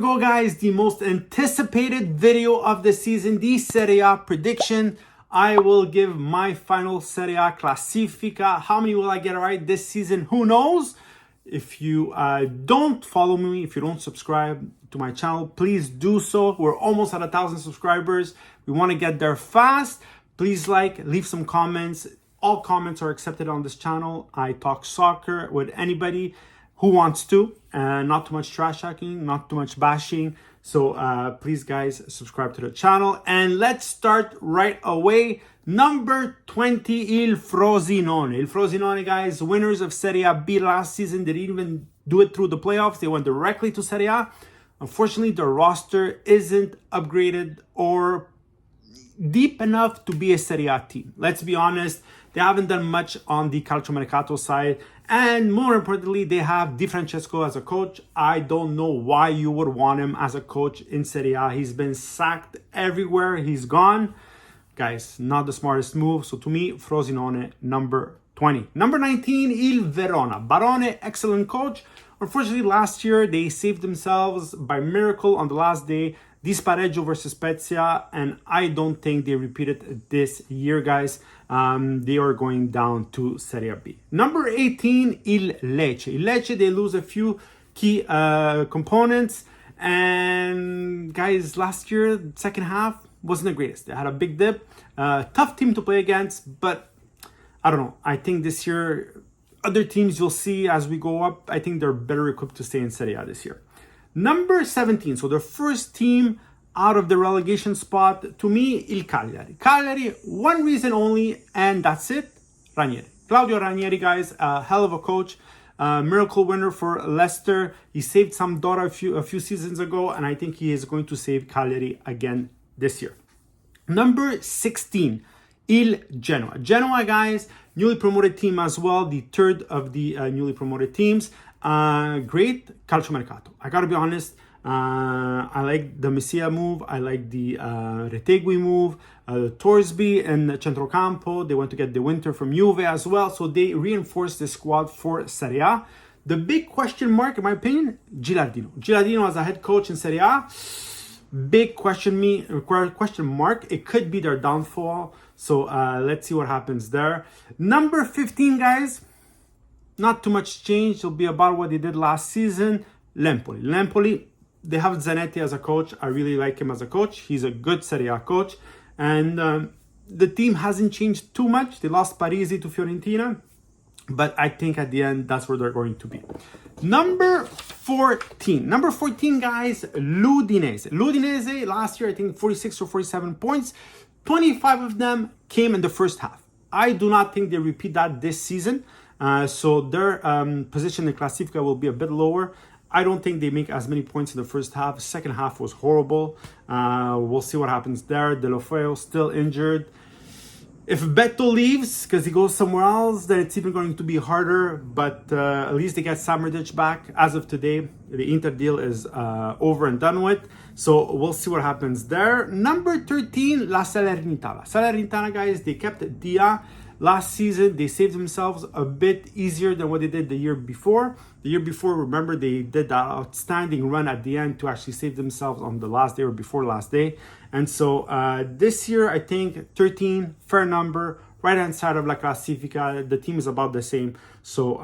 go, guys. The most anticipated video of the season, the Serie A prediction. I will give my final Serie A Classifica. How many will I get right this season? Who knows? If you don't follow me, if you don't subscribe to my channel, please do so. We're almost at 1,000 subscribers. We want to get there fast. Please leave some comments. All comments are accepted on this channel. I talk soccer with anybody who wants to. Not too much trash talking, not too much bashing. So please, guys, subscribe to the channel. And let's start right away. Number 20, Il Frosinone. Il Frosinone, guys, winners of Serie A B last season. They didn't even do it through the playoffs. They went directly to Serie A. Unfortunately, their roster isn't upgraded or deep enough to be a Serie A team. Let's be honest, they haven't done much on the calciomercato side. And more importantly, they have Di Francesco as a coach. I don't know why you would want him as a coach in Serie A. He's been sacked everywhere he's gone. Guys, not the smartest move. So to me, Frosinone, number 20. Number 19, Il Verona. Barone, excellent coach. Unfortunately, last year, they saved themselves by miracle on the last day. Dispareggio versus Spezia, and I don't think they repeat it this year, guys. They are going down to Serie B. Number 18, Il Lecce. Il Lecce, they lose a few key components. And guys, last year, second half wasn't the greatest. They had a big dip. Tough team to play against, but I don't know. I think this year, other teams you'll see as we go up, I think they're better equipped to stay in Serie A this year. Number 17, so the first team out of the relegation spot, to me, Il Cagliari. Cagliari, one reason only, and that's it, Ranieri. Claudio Ranieri, guys, a hell of a coach, miracle winner for Leicester. He saved Sampdoria a few seasons ago, and I think he is going to save Cagliari again this year. Number 16, Il Genoa. Genoa, guys, newly promoted team as well, the third of the newly promoted teams. Great calciomercato. I gotta be honest. I like the Messia move. I like the Retegui move. Torsby and Centrocampo. They went to get the Winter from Juve as well. So they reinforced the squad for Serie A. The big question mark, in my opinion, Gilardino. Gilardino as a head coach in Serie A. Big question mark. It could be their downfall. So let's see what happens there. Number 15, guys. Not too much change. It'll be about what they did last season. L'Empoli. L'Empoli, they have Zanetti as a coach. I really like him as a coach. He's a good Serie A coach. And the team hasn't changed too much. They lost Parisi to Fiorentina. But I think at the end, that's where they're going to be. Number 14. Number 14, guys, l'Udinese. L'Udinese, last year, I think 46 or 47 points. 25 of them came in the first half. I do not think they repeat that this season. So their position in Classifica will be a bit lower. I don't think they make as many points in the first half. Second half was horrible. We'll see what happens there. De Lofeo still injured. If Beto leaves because he goes somewhere else, then it's even going to be harder. But at least they get Samardich back. As of today, the Inter deal is over and done with. So we'll see what happens there. Number 13, La Salernitana. Salernitana, guys, they kept Dia. Last season, they saved themselves a bit easier than what they did the year before. The year before, remember, they did that outstanding run at the end to actually save themselves on the last day or before last day. And so this year, I think 13, fair number, right-hand side of La Classifica. The team is about the same. So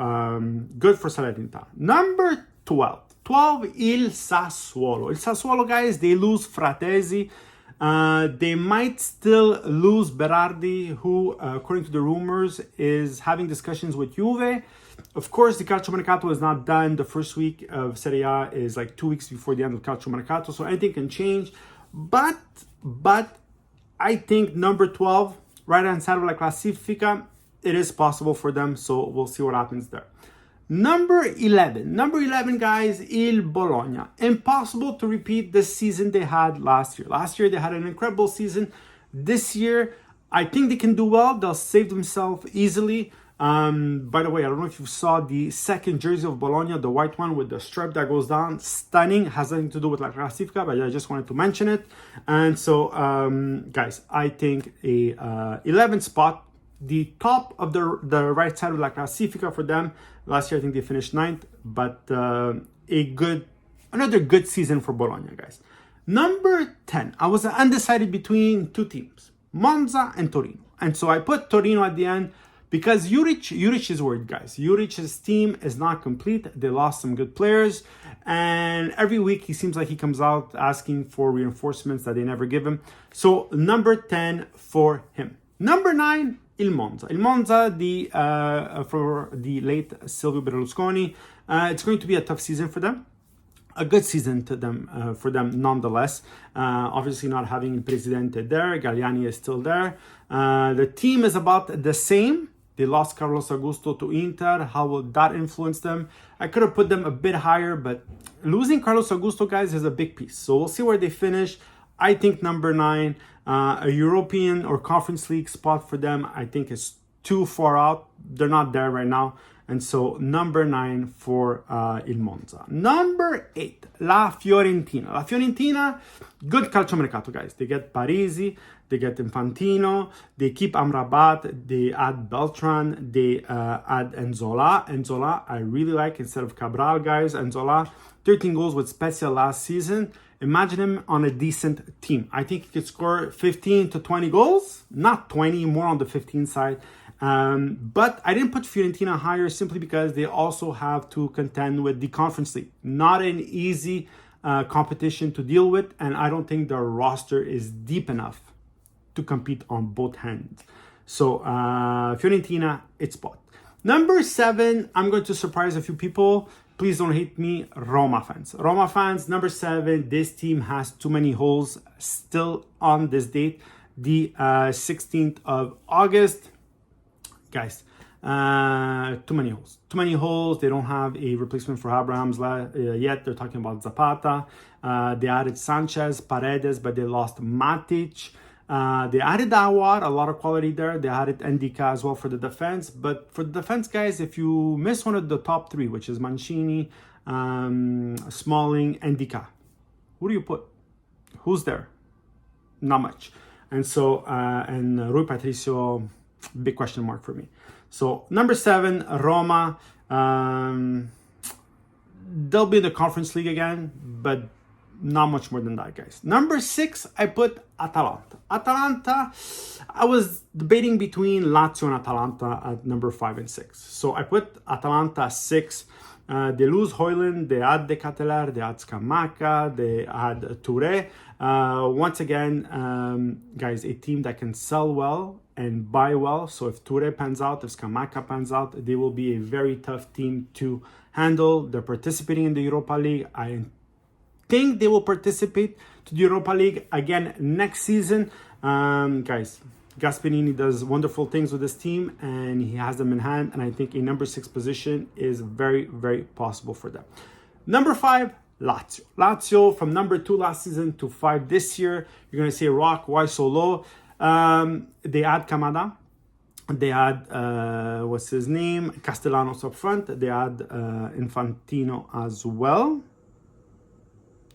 good for Salernitana. Number 12. 12, Il Sassuolo. Il Sassuolo, guys, they lose Fratesi. They might still lose Berardi, who, according to the rumors, is having discussions with Juve. Of course, the calciomercato is not done. The first week of Serie A is like 2 weeks before the end of calciomercato, so anything can change. But I think number 12, right-hand side of La Classifica, it is possible for them, so we'll see what happens there. Number 11. Number 11, guys, Il Bologna. Impossible to repeat the season they had last year. Last year, they had an incredible season. This year, I think they can do well. They'll save themselves easily. By the way, I don't know if you saw the second jersey of Bologna, the white one with the stripe that goes down. Stunning. Has nothing to do with La Classifica, but I just wanted to mention it. And so, guys, I think a 11th spot, the top of the right side of La Classifica for them. Last year, I think they finished 9th, but a good Another good season for Bologna, guys. Number 10, I was undecided between two teams, Monza and Torino. And so I put Torino at the end because Juric is worried, guys. Juric's team is not complete. They lost some good players. And every week he seems like he comes out asking for reinforcements that they never give him. So number 10 for him. Number 9, Il Monza. Il Monza, for the late Silvio Berlusconi. It's going to be a tough season for them. A good season for them nonetheless. Obviously not having Presidente there. Galliani is still there. The team is about the same. They lost Carlos Augusto to Inter. How will that influence them? I could have put them a bit higher, but losing Carlos Augusto, guys, is a big piece. So we'll see where they finish. I think number 9, a European or Conference League spot for them, I think is too far out. They're not there right now. And so number 9 for Il Monza. Number 8, La Fiorentina. La Fiorentina, good calciomercato, guys. They get Parisi, they get Infantino, they keep Amrabat, they add Beltran, they add Enzola. Enzola, I really like instead of Cabral, guys. Enzola, 13 goals with Spezia last season. Imagine him on a decent team. I think he could score 15 to 20 goals. Not 20, more on the 15 side. But I didn't put Fiorentina higher simply because they also have to contend with the Conference League. Not an easy competition to deal with, and I don't think their roster is deep enough to compete on both hands. So Fiorentina, it's spot. Number 7, I'm going to surprise a few people. Please don't hate me, Roma fans. Roma fans, number 7, this team has too many holes still on this date, the 16th of August. Guys, too many holes. Too many holes. They don't have a replacement for Abrahams yet. They're talking about Zapata. They added Sanchez, Paredes, but they lost Matic. They added Awar, a lot of quality there. They added Ndika as well for the defense. But for the defense, guys, if you miss one of the top 3, which is Mancini, Smalling, Ndika, who do you put? Who's there? Not much. And so, and Rui Patricio, big question mark for me. So number 7, Roma. They'll be in the Conference League again, but not much more than that, guys. Number 6, I put Atalanta. Atalanta, I was debating between Lazio and Atalanta at number 5 and 6. So I put Atalanta 6. They lose Højlund, they add De Ketelaere, they add Scamacca, they add Touré. Once again, guys, a team that can sell well and buy well. So if Touré pans out, if Scamacca pans out, they will be a very tough team to handle. They're participating in the Europa League. I think they will participate to the Europa League again next season. Guys, Gasperini does wonderful things with this team and he has them in hand, and I think a number 6 position is very, very possible for them. Number 5, Lazio. Lazio from number 2 last season to 5 this year. You're going to say, Rock, why so low? They add Kamada. They add, what's his name? Castellanos up front. They add Infantino as well.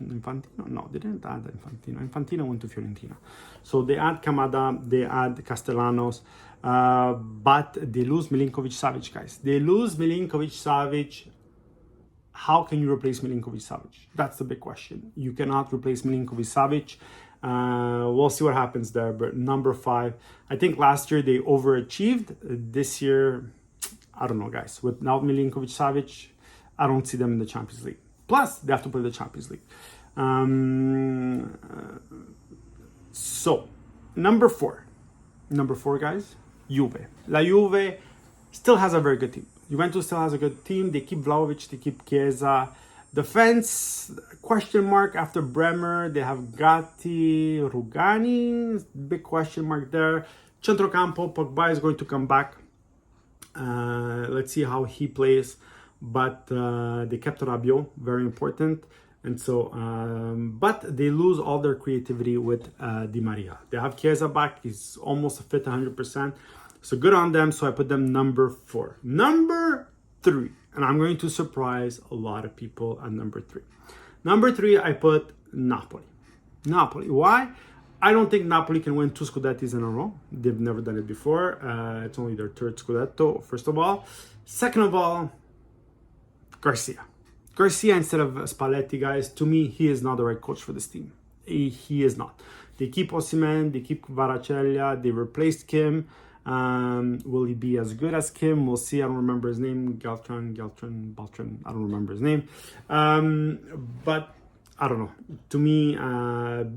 Infantino? No, they didn't add Infantino. Infantino went to Fiorentina. So they add Kamada, they add Castellanos, but they lose Milinkovic-Savic, guys. They lose Milinkovic-Savic. How can you replace Milinkovic-Savic? That's the big question. You cannot replace Milinkovic-Savic. We'll see what happens there, but number 5, I think last year they overachieved. This year, I don't know, guys. Without Milinkovic-Savic, I don't see them in the Champions League. Plus, they have to play the Champions League. So, number 4. Number 4, guys, Juve. La Juve still has a very good team. Juventus still has a good team. They keep Vlahovic, they keep Chiesa. Defense, question mark after Bremer. They have Gatti, Rugani, big question mark there. Centrocampo, Pogba is going to come back. Let's see how he plays. But they kept Rabiot, very important. And so, but they lose all their creativity with Di Maria. They have Chiesa back. He's almost fit 100%. So good on them. So I put them number 4. Number 3. And I'm going to surprise a lot of people at number 3. Number 3, I put Napoli. Napoli. Why? I don't think Napoli can win 2 Scudettis in a row. They've never done it before. It's only their 3rd Scudetto, first of all. Second of all, Garcia. Garcia instead of Spalletti, guys, to me, he is not the right coach for this team. He is not. They keep Osimhen, they keep Kvaratskhelia, they replaced Kim. Will he be as good as Kim? We'll see. I don't remember his name. Baltran. I don't remember his name. But I don't know. To me,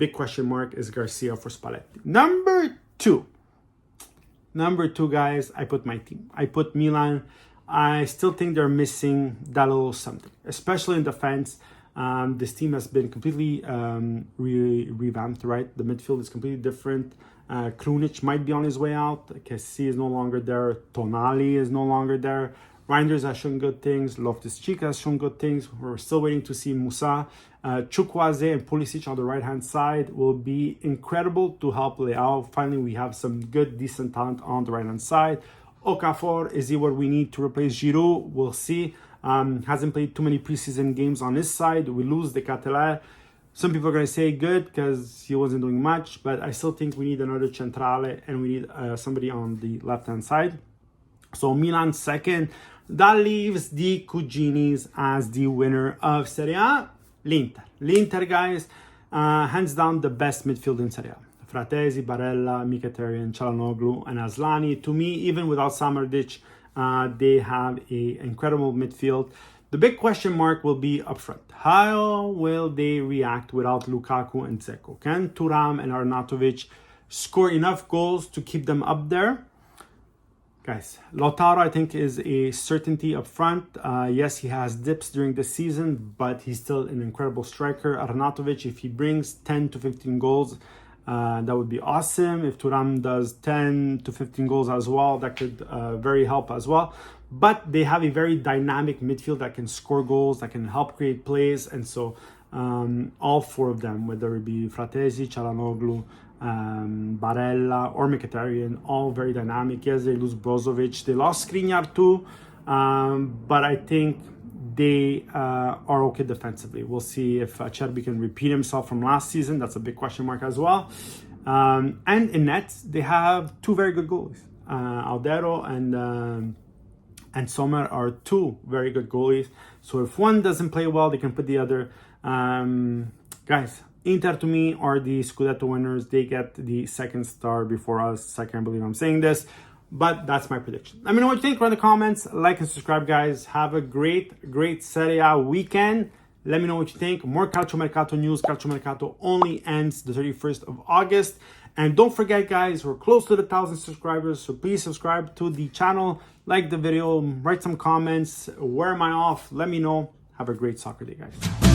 big question mark is Garcia for Spalletti. Number two, guys, I put my team. I put Milan. I still think they're missing that little something, especially in defense. This team has been completely revamped, right? The midfield is completely different. Krunic might be on his way out. Kessie is no longer there. Tonali is no longer there. Reinders has shown good things. Loftus-Cheek has shown good things. We're still waiting to see Musa. Chukwueze and Pulisic on the right-hand side will be incredible to help Leao. Finally, we have some good, decent talent on the right-hand side. Okafor, is he what we need to replace Giroud? We'll see. Hasn't played too many preseason games on his side. We lose the Catelet. Some people are going to say good because he wasn't doing much, but I still think we need another centrale and we need somebody on the left-hand side. So Milan second. That leaves the Cuginis as the winner of Serie A. L'Inter, guys, hands down the best midfield in Serie A. Fratesi, Barella, Mkhitaryan, Çalhanoğlu, and Asllani. To me, even without Samardžić, they have an incredible midfield. The big question mark will be up front. How will they react without Lukaku and Dzeko? Can Thuram and Arnautovic score enough goals to keep them up there? Guys, Lautaro, I think, is a certainty up front. Yes, he has dips during the season, but he's still an incredible striker. Arnautovic, if he brings 10 to 15 goals, that would be awesome. If Thuram does 10 to 15 goals as well, that could very help as well. But they have a very dynamic midfield that can score goals, that can help create plays. And so all four of them, whether it be Fratesi, Çalhanoğlu, Barella or Mkhitaryan, all very dynamic. Yes, they lose Brozovic. They lost Skriniar too. But I think they are okay defensively. We'll see if Acerbi can repeat himself from last season. That's a big question mark as well. And in nets, they have two very good goalies. Aldero and Sommer are two very good goalies. So if one doesn't play well, they can put the other. Guys, Inter to me are the Scudetto winners. They get the second star before us. I can't believe I'm saying this, but that's my prediction. Let me know what you think. Write in the comments. Like and subscribe, guys. Have a great Serie A weekend. Let me know what you think. More Calcio Mercato news. Calcio Mercato only ends the 31st of August. And don't forget, guys, we're close to the 1,000 subscribers. So please subscribe to the channel. Like the video. Write some comments. Where am I off? Let me know. Have a great soccer day, guys.